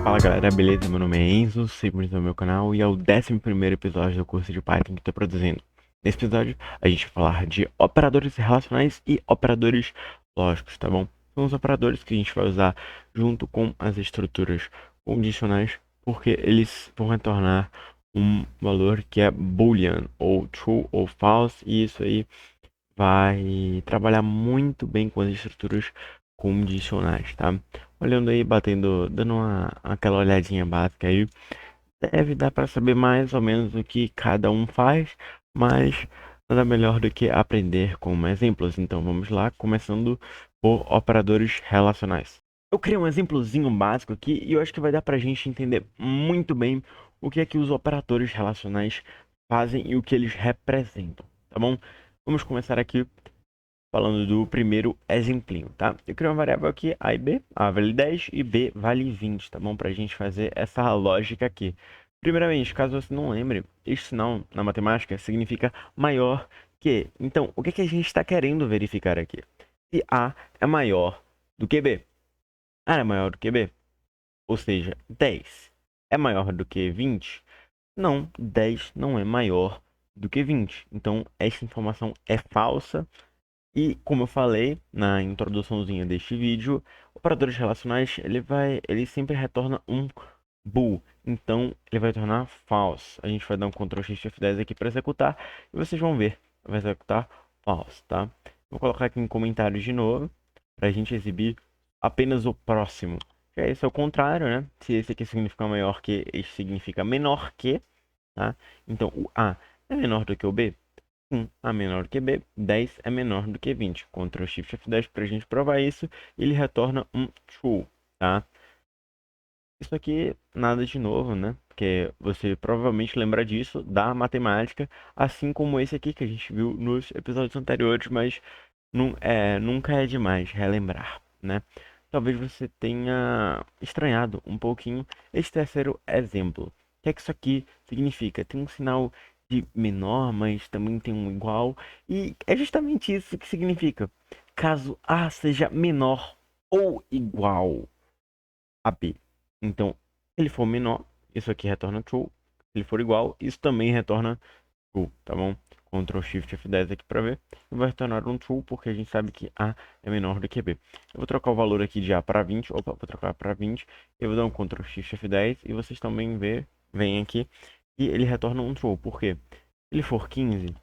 Fala galera, beleza? Meu nome é Enzo, sempre no meu canal e é o 11º episódio do curso de Python que estou produzindo. Nesse episódio, a gente vai falar de operadores relacionais e operadores lógicos, tá bom? São os operadores que a gente vai usar junto com as estruturas condicionais, porque eles vão retornar um valor que é boolean, ou true ou false, e isso aí vai trabalhar muito bem com as estruturas condicionais, tá? Olhando aí, dando aquela olhadinha básica aí, deve dar para saber mais ou menos o que cada um faz, mas nada melhor do que aprender com exemplos. Então vamos lá, começando por operadores relacionais. Eu criei um exemplozinho básico aqui e eu acho que vai dar para a gente entender muito bem o que é que os operadores relacionais fazem e o que eles representam, tá bom? Vamos começar aqui falando do primeiro exemplinho, tá? Eu criei uma variável aqui, A e B. A vale 10 e B vale 20, tá bom? Pra gente fazer essa lógica aqui. Primeiramente, caso você não lembre, este sinal na matemática significa maior que. Então, o que que a gente está querendo verificar aqui? Se A é maior do que B. A é maior do que B. Ou seja, 10 é maior do que 20? Não, 10 não é maior do que 20. Então, essa informação é falsa e como eu falei na introduçãozinha deste vídeo, operadores relacionais ele sempre retorna um bool, então ele vai tornar false. A gente vai dar um Ctrl Shift F10 aqui para executar e vocês vão ver, vai executar false, tá? Vou colocar aqui em comentários de novo para a gente exibir apenas o próximo. Que é esse é o contrário, né? Se esse aqui significa maior que, esse significa menor que, tá? Então o A é menor do que o B. 1 é menor do que B, 10 é menor do que 20. Ctrl Shift F10 para a gente provar isso, e ele retorna um true, tá? Isso aqui nada de novo, né? Porque você provavelmente lembra disso da matemática, assim como esse aqui que a gente viu nos episódios anteriores, mas nunca é demais relembrar, né? Talvez você tenha estranhado um pouquinho esse terceiro exemplo. O que é que isso aqui significa? Tem um sinal de menor, mas também tem um igual, e é justamente isso que significa. Caso A seja menor ou igual a B. Então, se ele for menor, isso aqui retorna true. Se ele for igual, isso também retorna true, tá bom? Ctrl Shift F10 aqui para ver. E vai retornar um true porque a gente sabe que A é menor do que B. Eu vou trocar o valor aqui de A para 20. Opa, vou trocar para 20. Eu vou dar um Ctrl Shift F10 e vocês também veem aqui e ele retorna um true. Por quê? Se ele for 15, não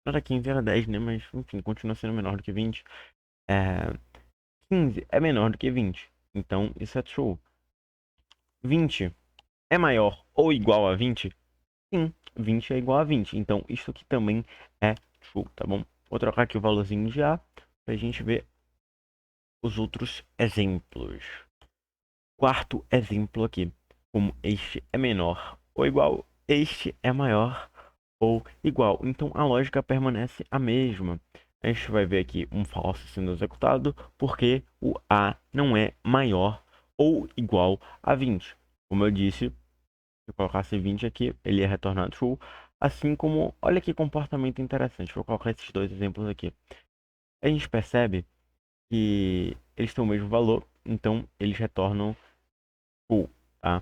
era 15, era 10, né? Mas enfim, continua sendo menor do que 20. É, 15 é menor do que 20. Então isso é true. 20 é maior ou igual a 20? Sim, 20 é igual a 20. Então, isso aqui também é true, tá bom? Vou trocar aqui o valorzinho de A para a gente ver os outros exemplos. Quarto exemplo aqui. Como este é menor ou igual, este é maior ou igual. Então, a lógica permanece a mesma. A gente vai ver aqui um false sendo executado porque o A não é maior ou igual a 20. Como eu disse, se eu colocasse 20 aqui, ele ia retornar true. Assim como, olha que comportamento interessante. Vou colocar esses dois exemplos aqui. A gente percebe que eles têm o mesmo valor, então eles retornam true, tá?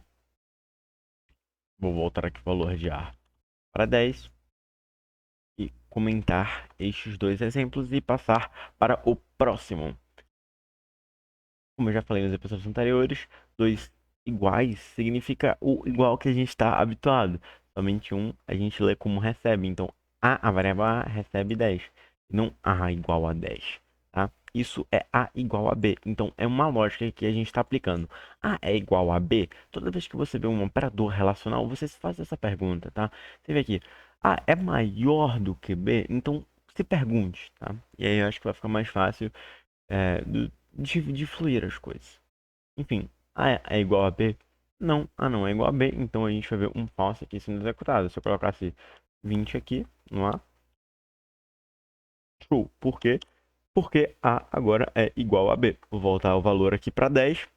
Vou voltar aqui o valor de A para 10 e comentar estes dois exemplos e passar para o próximo. Como eu já falei nos episódios anteriores, dois iguais significa o igual que a gente está habituado. Somente um a gente lê como recebe. Então, a variável A recebe 10, não A igual a 10. Tá? Isso é A igual a B. Então, é uma lógica que a gente está aplicando. A é igual a B. Toda vez que você vê um operador relacional, você se faz essa pergunta, tá? Você vê aqui, A é maior do que B? Então, se pergunte, tá? E aí eu acho que vai ficar mais fácil de fluir as coisas. Enfim, A é igual a B? Não, A não é igual a B, então a gente vai ver um false aqui sendo executado. Se eu colocasse 20 aqui no A, true. Por quê? Porque A agora é igual a B. Vou voltar o valor aqui para 10,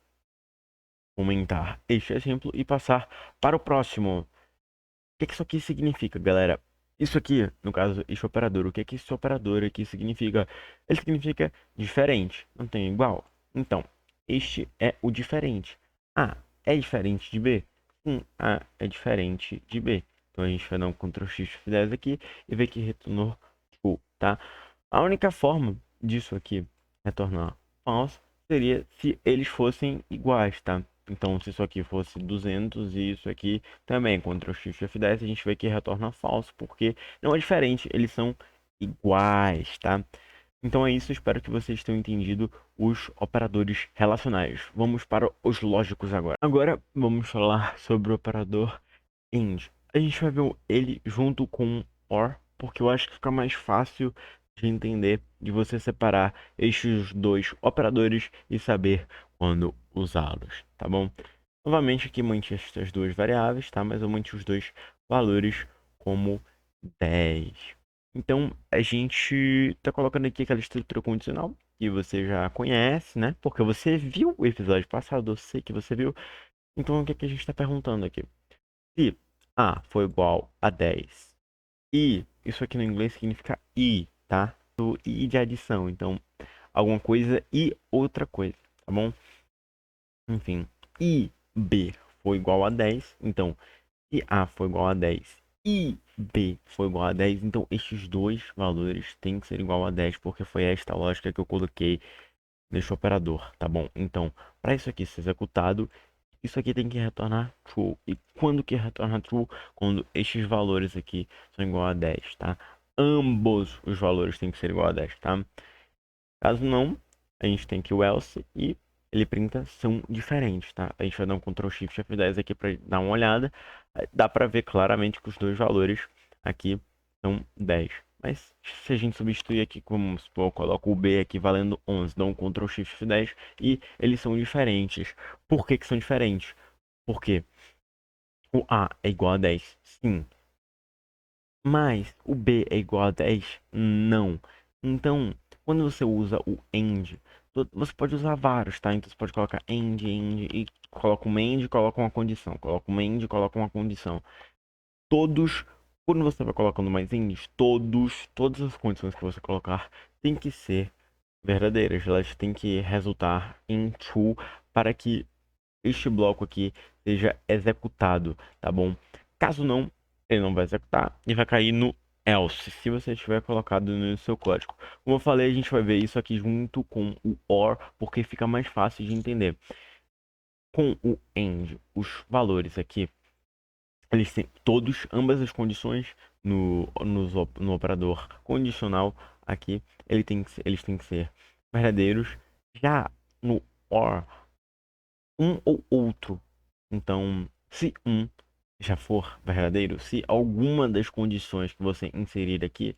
aumentar este exemplo e passar para o próximo. O que isso aqui significa, galera? Isso aqui, no caso, este operador, o que esse operador aqui significa? Ele significa diferente, não tem igual. Então, este é o diferente. A é diferente de B? Sim, A é diferente de B. Então a gente vai dar um Ctrl Shift F10 aqui e ver que retornou true, tá? A única forma disso aqui retornar false seria se eles fossem iguais, tá? Então, se isso aqui fosse 200 e isso aqui também, Ctrl Shift F10, a gente vê que retorna falso, porque não é diferente, eles são iguais, tá? Então é isso, espero que vocês tenham entendido os operadores relacionais. Vamos para os lógicos agora. Agora vamos falar sobre o operador AND. A gente vai ver ele junto com OR, porque eu acho que fica mais fácil de entender, de você separar estes dois operadores e saber quando usá-los, tá bom? Novamente aqui mantive estas duas variáveis, tá? Mas eu mantive os dois valores como 10. Então a gente está colocando aqui aquela estrutura condicional que você já conhece, né? Porque você viu o episódio passado, eu sei que você viu. Então o que é que a gente está perguntando aqui? Se A for igual a 10 e isso aqui no inglês significa e, tá? Do e de adição. Então alguma coisa e outra coisa, tá bom? Enfim, e B for igual a 10, então se A for igual a 10 e B for igual a 10, então estes dois valores têm que ser igual a 10, porque foi esta lógica que eu coloquei neste operador, tá bom? Então, para isso aqui ser executado, isso aqui tem que retornar true. E quando que retorna true? Quando estes valores aqui são igual a 10, tá? Ambos os valores têm que ser igual a 10, tá? Caso não, a gente tem que o else e ele printa são diferentes, tá? A gente vai dar um Ctrl Shift F10 aqui para dar uma olhada. Dá para ver claramente que os dois valores aqui são 10. Mas se a gente substituir aqui, como se eu coloco o B aqui valendo 11, dá um Ctrl Shift F10 e eles são diferentes. Por que que são diferentes? Porque o A é igual a 10, sim. Mas o B é igual a 10? Não. Então, quando você usa o AND, você pode usar vários, tá? Então você pode colocar AND e coloca um AND e coloca uma condição. Coloca um AND e coloca uma condição. Todos, quando você vai colocando mais ANDs, todas as condições que você colocar tem que ser verdadeiras. Elas têm que resultar em true para que este bloco aqui seja executado, tá bom? Caso não, ele não vai executar e vai cair no else, se você tiver colocado no seu código. Como eu falei, a gente vai ver isso aqui junto com o OR, porque fica mais fácil de entender. Com o AND, os valores aqui, eles têm todos, ambas as condições no operador condicional aqui, eles têm que ser verdadeiros. Já no OR, um ou outro. Então, se um já for verdadeiro, se alguma das condições que você inserir aqui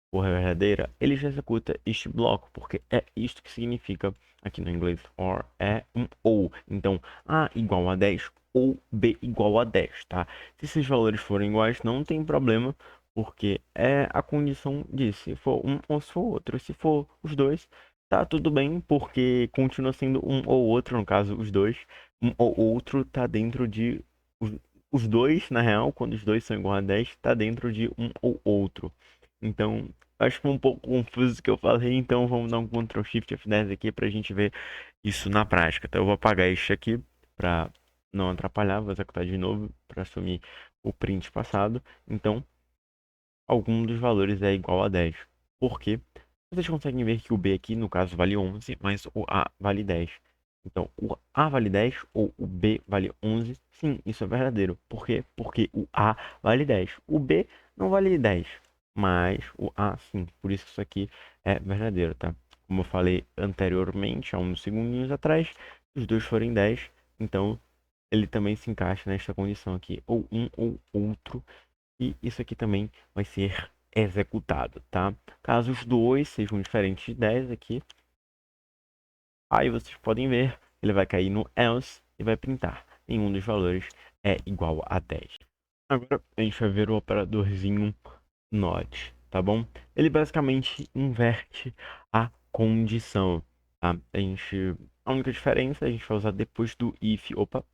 for verdadeira, ele já executa este bloco, porque é isto que significa aqui no inglês or, é um ou. Então, A igual a 10 ou B igual a 10, tá? Se esses valores forem iguais, não tem problema, porque é a condição de se for um ou se for outro. Se for os dois, tá tudo bem, porque continua sendo um ou outro, no caso, os dois. Um ou outro tá dentro de... Os dois, na real, quando os dois são iguais a 10, tá dentro de um ou outro. Então, acho que foi um pouco confuso o que eu falei, então vamos dar um Ctrl Shift F10 aqui pra gente ver isso na prática. Então eu vou apagar este aqui pra não atrapalhar, vou executar de novo para assumir o print passado. Então, algum dos valores é igual a 10. Por quê? Vocês conseguem ver que o B aqui, no caso, vale 11, mas o A vale 10. Então, o A vale 10 ou o B vale 11? Sim, isso é verdadeiro. Por quê? Porque o A vale 10. O B não vale 10, mas o A sim. Por isso que isso aqui é verdadeiro, tá? Como eu falei anteriormente, há uns segundinhos atrás, os dois forem 10, então ele também se encaixa nesta condição aqui, ou um ou outro, e isso aqui também vai ser executado, tá? Caso os dois sejam diferentes de 10 aqui, aí vocês podem ver, ele vai cair no else e vai printar. Nenhum dos valores é igual a 10. Agora a gente vai ver o operadorzinho NOT, tá bom? Ele basicamente inverte a condição, tá? A única diferença a gente vai usar depois do if,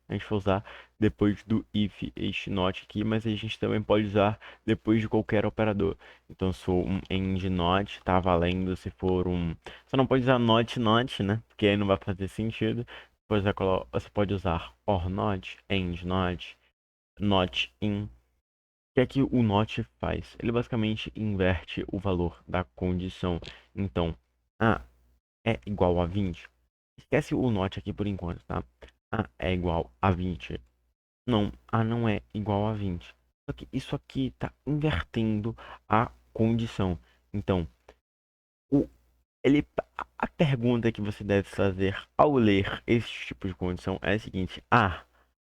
a gente vai usar depois do if este not aqui, mas a gente também pode usar depois de qualquer operador. Então, se for um end not, tá valendo. Se for um... Só não pode usar not, né? Porque aí não vai fazer sentido. Se você pode usar or not, and not, not in. O que é que o not faz? Ele basicamente inverte o valor da condição. Então, A é igual a 20. Esquece o not aqui por enquanto, tá? A é igual a 20. Não, A não é igual a 20. Só que isso aqui está invertendo a condição. Então, o, ele, a pergunta que você deve fazer ao ler esse tipo de condição é a seguinte: A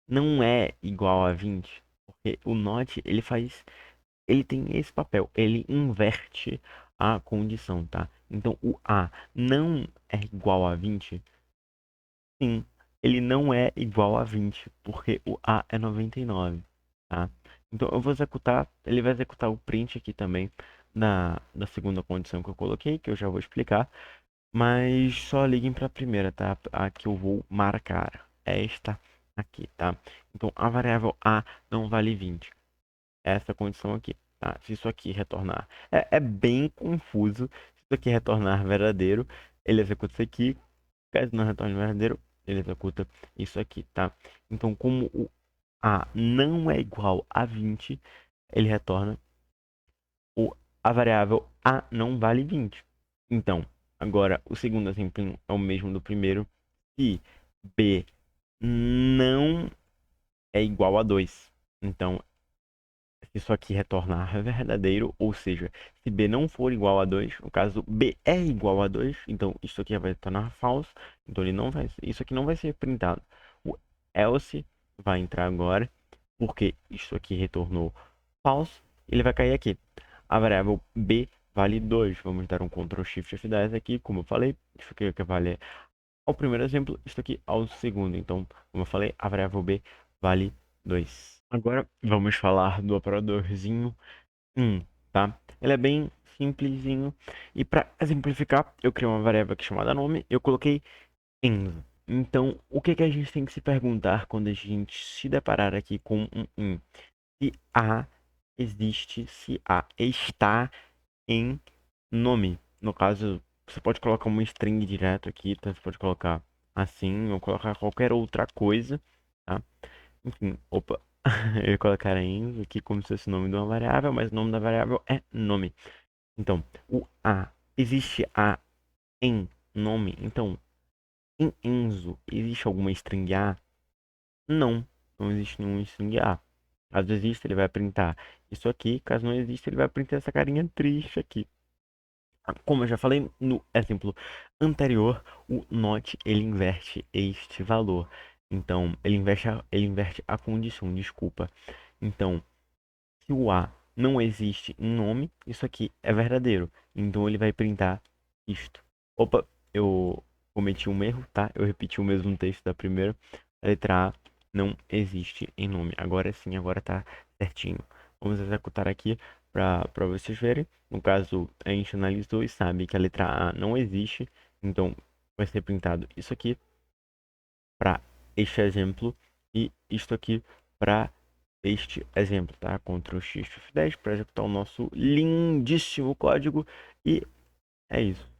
não é igual a 20, porque o not ele tem esse papel, ele inverte a condição, tá? Então, o A não é igual a 20. Sim, ele não é igual a 20, porque o A é 99, tá? Então eu vou executar, ele vai executar o print aqui também da segunda condição que eu coloquei, que eu já vou explicar, mas só liguem para a primeira, tá? A que eu vou marcar, é esta aqui, tá? Então a variável A não vale 20, essa condição aqui, tá? Se isso aqui retornar, é bem confuso, se isso aqui retornar verdadeiro, ele executa isso aqui, caso não retorne verdadeiro, ele executa isso aqui, tá? Então, como o A não é igual a 20, ele retorna a variável A não vale 20. Então, agora, o segundo exemplo é o mesmo do primeiro. Se B não é igual a 2. Então, se isso aqui retornar verdadeiro, ou seja, se B não for igual a 2, no caso B é igual a 2, então isso aqui vai retornar falso, então ele não vai, isso aqui não vai ser printado. O else vai entrar agora, porque isso aqui retornou falso, ele vai cair aqui. A variável B vale 2, vamos dar um Ctrl Shift F10 aqui, como eu falei, isso aqui vale ao primeiro exemplo, isso aqui ao segundo, então, como eu falei, a variável B vale 2. Agora vamos falar do operadorzinho tá? Ele é bem simplesinho. E para exemplificar, eu criei uma variável aqui chamada nome, eu coloquei Enzo. Então, o que que a gente tem que se perguntar quando a gente se deparar aqui com um in? Se A existe, se A está em nome. No caso, você pode colocar uma string direto aqui, tá? Você pode colocar assim, ou colocar qualquer outra coisa, tá? Enfim, opa, eu ia colocar Enzo aqui como se fosse o nome de uma variável, mas o nome da variável é nome. Então, o A, existe A em nome? Então, em Enzo, existe alguma string A? Não, não existe nenhuma string A. Caso exista, ele vai printar isso aqui. Caso não exista, ele vai printar essa carinha triste aqui. Como eu já falei no exemplo anterior, o not ele inverte este valor. Então, ele inverte a condição, desculpa. Então, se o A não existe em nome, isso aqui é verdadeiro. Então ele vai printar isto. Opa, eu cometi um erro, tá? Eu repeti o mesmo texto da primeira. A letra A não existe em nome. Agora sim, agora tá certinho. Vamos executar aqui para vocês verem. No caso, a gente analisou e sabe que a letra A não existe. Então vai ser printado isso aqui para este exemplo e isto aqui para este exemplo, tá? Ctrl Shift F10 para executar o nosso lindíssimo código e é isso.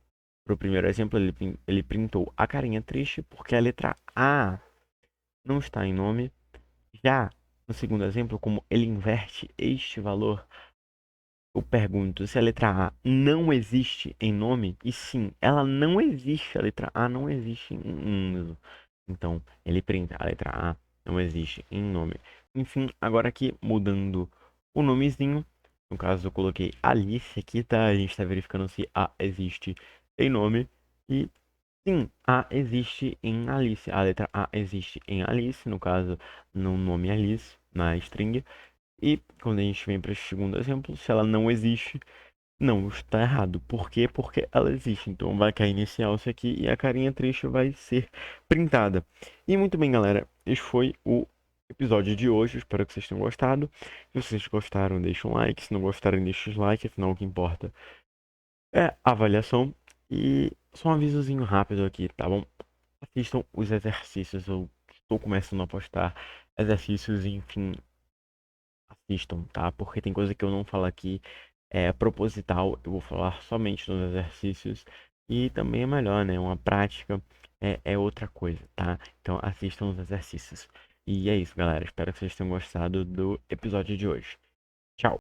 Para o primeiro exemplo, ele printou a carinha triste porque a letra A não está em nome. Já no segundo exemplo, como ele inverte este valor, eu pergunto se a letra A não existe em nome, e sim, ela não existe, a letra A não existe em. Então, ele printa a letra A não existe em nome. Enfim, agora aqui mudando o nomezinho, no caso eu coloquei Alice aqui, tá? A gente está verificando se A existe em nome. E sim, A existe em Alice. A letra A existe em Alice, no caso, no nome Alice, na string. E quando a gente vem para o segundo exemplo, se ela não existe, não, está errado. Por quê? Porque ela existe. Então vai cair nesse alce aqui e a carinha triste vai ser printada. E muito bem, galera. Esse foi o episódio de hoje. Espero que vocês tenham gostado. Se vocês gostaram, deixa um like. Se não gostarem, deixa o dislike. Afinal, o que importa é a avaliação. E só um avisozinho rápido aqui, tá bom? Assistam os exercícios. Eu estou começando a postar exercícios, enfim, assistam, tá? Porque tem coisa que eu não falo aqui, é proposital, eu vou falar somente nos exercícios e também é melhor, né? Uma prática é outra coisa, tá? Então assistam os exercícios. E é isso, galera. Espero que vocês tenham gostado do episódio de hoje.